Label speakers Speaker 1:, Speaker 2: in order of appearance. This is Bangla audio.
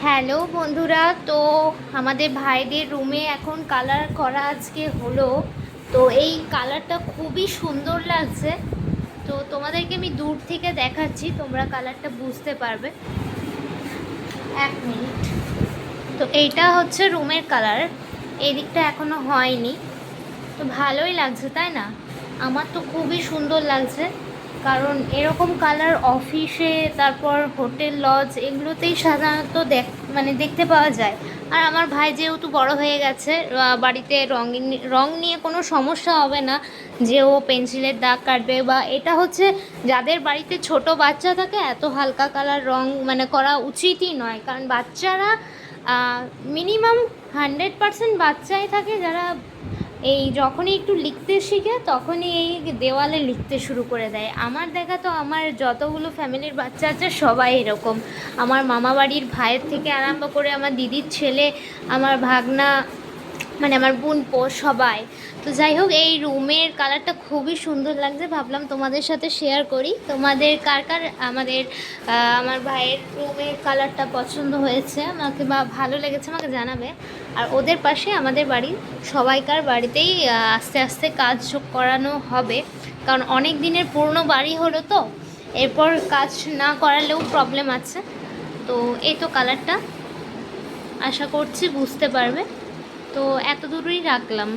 Speaker 1: হ্যালো বন্ধুরা, তো আমাদের ভাইদের রুমে এখন কালার করা আজকে হলো। তো এই কালারটা খুবই সুন্দর লাগছে। তো তোমাদেরকে আমি দূর থেকে দেখাচ্ছি, তোমরা কালারটা বুঝতে পারবে। এক মিনিট। তো এইটা হচ্ছে রুমের কালার, এই দিকটা এখনো হয়নি। তো ভালোই লাগছে তাই না? আমার তো খুবই সুন্দর লাগছে, কারণ এরকম কালার অফিসে, তারপর হোটেল লজ এগুলোতেই সাধারণত দেখতে পাওয়া যায়। আর আমার ভাই যেহেতু বড় হয়ে গেছে, বাড়িতে রং নিয়ে কোনো সমস্যা হবে না যে ও পেন্সিলের দাগ কাটবে। বা এটা হচ্ছে যাদের বাড়িতে ছোট বাচ্চা থাকে, এত হালকা কালার রং করা উচিতই নয়, কারণ বাচ্চারা মিনিমাম 100% বাচ্চাই থাকে যারা এই যখনই একটু লিখতে শিখে তখনই এই দেওয়ালে লিখতে শুরু করে দেয়। আমার দেখা তো আমার যতগুলো ফ্যামিলির বাচ্চা আছে সবাই এরকম। আমার মামা বাড়ির ভাইয়ের থেকে আরম্ভ করে আমার দিদির ছেলে, আমার ভাগনা, আমার বোনপো সবাই। তো যাই হোক, এই রুমের কালারটা খুবই সুন্দর লাগছে, ভাবলাম তোমাদের সাথে শেয়ার করি। তোমাদের কার কার আমার ভাইয়ের রুমের কালারটা পছন্দ হয়েছে আমাকে বা ভালো লেগেছে আমাকে জানাবে। আর ওদের পাশে আমাদের বাড়ির সবাইকার বাড়িতেই আস্তে আস্তে কাজ করানো হবে, কারণ অনেক দিনের পুরনো বাড়ি হলো, তো এরপর কাজ না করালেও প্রবলেম আছে। তো এই তো কালারটা, আশা করছি বুঝতে পারবে। তো এত দূরই রাখলাম।